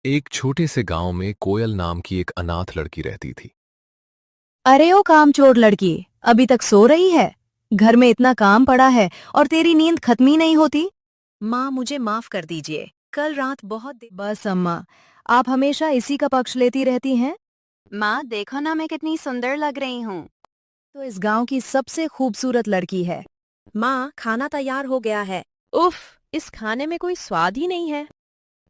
एक छोटे से गांव में कोयल नाम की एक अनाथ लड़की रहती थी। अरे ओ कामचोर लड़की, अभी तक सो रही है? घर में इतना काम पड़ा है और तेरी नींद खत्म ही नहीं होती। माँ, मुझे माफ कर दीजिए। कल रात बहुत बस अम्मा, आप हमेशा इसी का पक्ष लेती रहती हैं। माँ, देखो ना मैं कितनी सुंदर लग रही हूँ। तो इस गांव की सबसे खूबसूरत लड़की है। माँ, खाना तैयार हो गया है। उफ, इस खाने में कोई स्वाद ही नहीं है।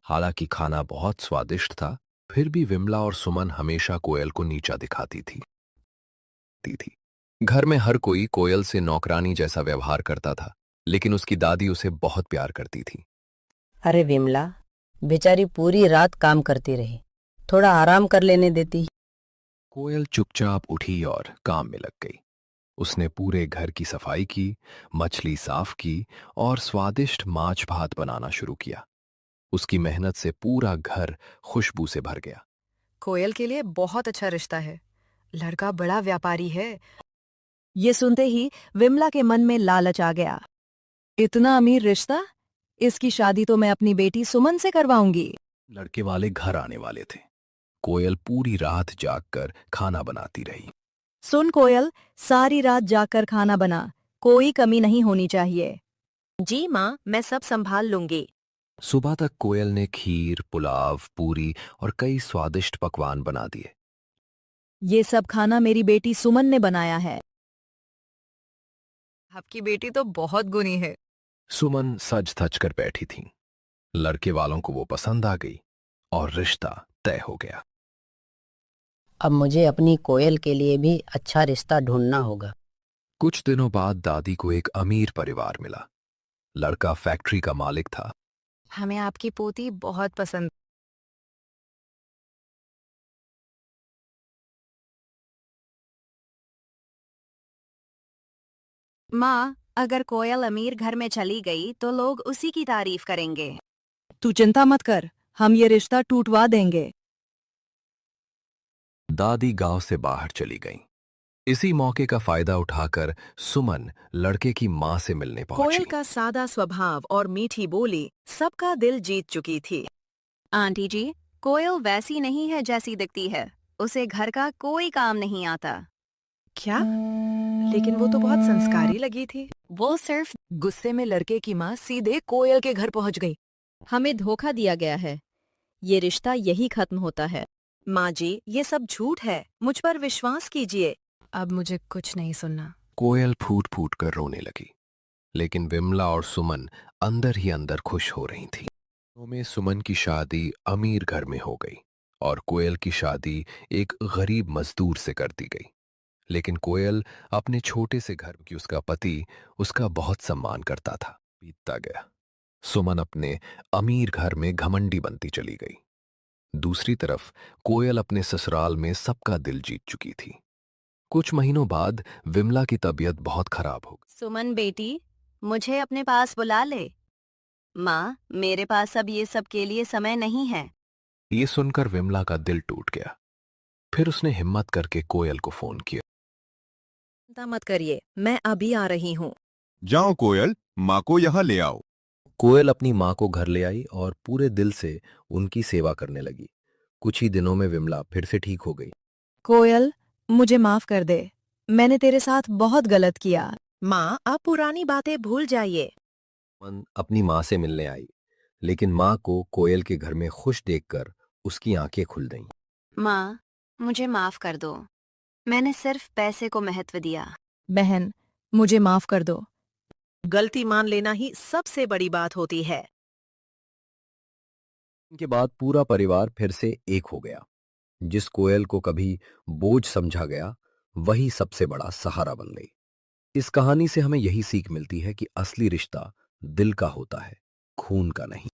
हालांकि खाना बहुत स्वादिष्ट था, फिर भी विमला और सुमन हमेशा कोयल को नीचा दिखाती थी। घर में हर कोई कोयल से नौकरानी जैसा व्यवहार करता था, लेकिन उसकी दादी उसे बहुत प्यार करती थी। अरे विमला, बेचारी पूरी रात काम करती रही, थोड़ा आराम कर लेने देती। कोयल चुपचाप उठी और काम में लग गई। उसने पूरे घर की सफाई की, मछली साफ की और स्वादिष्ट माछ भात बनाना शुरू किया। उसकी मेहनत से पूरा घर खुशबू से भर गया। कोयल के लिए बहुत अच्छा रिश्ता है। लड़का बड़ा व्यापारी है। ये सुनते ही विमला के मन में लालच आ गया। इतना अमीर रिश्ता? इसकी शादी तो मैं अपनी बेटी सुमन से करवाऊंगी। लड़के वाले घर आने वाले थे। कोयल पूरी रात जागकर खाना बनाती रही। सुन कोयल, सारी रात जाकर खाना बना, कोई कमी नहीं होनी चाहिए। जी माँ, मैं सब संभाल लूंगी। सुबह तक कोयल ने खीर, पुलाव, पूरी और कई स्वादिष्ट पकवान बना दिए। ये सब खाना मेरी बेटी सुमन ने बनाया है। आपकी बेटी तो बहुत गुणी है। सुमन सज धज कर बैठी थी। लड़के वालों को वो पसंद आ गई और रिश्ता तय हो गया। अब मुझे अपनी कोयल के लिए भी अच्छा रिश्ता ढूंढना होगा। कुछ दिनों बाद दादी को एक अमीर परिवार मिला। लड़का फैक्ट्री का मालिक था। हमें आपकी पोती बहुत पसंद। माँ, अगर कोयल अमीर घर में चली गई तो लोग उसी की तारीफ करेंगे। तू चिंता मत कर, हम ये रिश्ता टूटवा देंगे। दादी गांव से बाहर चली गईं। इसी मौके का फायदा उठाकर सुमन लड़के की मां से मिलने पहुंची। कोयल का सादा स्वभाव और मीठी बोली सबका दिल जीत चुकी थी। आंटी जी, कोयल वैसी नहीं है जैसी दिखती है। उसे घर का कोई काम नहीं आता। क्या? लेकिन वो तो बहुत संस्कारी लगी थी। वो सिर्फ गुस्से में लड़के की माँ सीधे कोयल के घर पहुंच गई। हमें धोखा दिया गया है। ये रिश्ता यही खत्म होता है। माँ जी, ये सब झूठ है, मुझ पर विश्वास कीजिए। अब मुझे कुछ नहीं सुनना। कोयल फूट फूट कर रोने लगी, लेकिन विमला और सुमन अंदर ही अंदर खुश हो रही थीं। में सुमन की शादी अमीर घर में हो गई और कोयल की शादी एक गरीब मजदूर से कर दी गई। लेकिन कोयल अपने छोटे से घर की उसका पति उसका बहुत सम्मान करता था। बीतता गया। सुमन अपने अमीर घर में घमंडी बनती चली गई। दूसरी तरफ कोयल अपने ससुराल में सबका दिल जीत चुकी थी। कुछ महीनों बाद विमला की तबीयत बहुत खराब हो गई। सुमन बेटी, मुझे अपने पास बुला ले। माँ, मेरे पास अब ये सब के लिए समय नहीं है। ये सुनकर विमला का दिल टूट गया। फिर उसने हिम्मत करके कोयल को फोन किया। चिंता मत करिए, मैं अभी आ रही हूँ। जाओ कोयल, माँ को यहाँ ले आओ। कोयल अपनी माँ को घर ले आई और पूरे दिल से उनकी सेवा करने लगी। कुछ ही दिनों में विमला फिर से ठीक हो गई। कोयल, मुझे माफ कर दे। मैंने तेरे साथ बहुत गलत किया। माँ, आप पुरानी बातें भूल जाइए। मन अपनी माँ से मिलने आई, लेकिन माँ को कोयल के घर में खुश देखकर उसकी आंखें खुल गईं। माँ, मुझे माफ कर दो। मैंने सिर्फ पैसे को महत्व दिया। बहन, मुझे माफ कर दो। गलती मान लेना ही सबसे बड़ी बात होती है। के बाद पूरा परिवार फिर से एक हो गया। जिस कोयल को कभी बोझ समझा गया, वही सबसे बड़ा सहारा बन गई। इस कहानी से हमें यही सीख मिलती है कि असली रिश्ता दिल का होता है, खून का नहीं।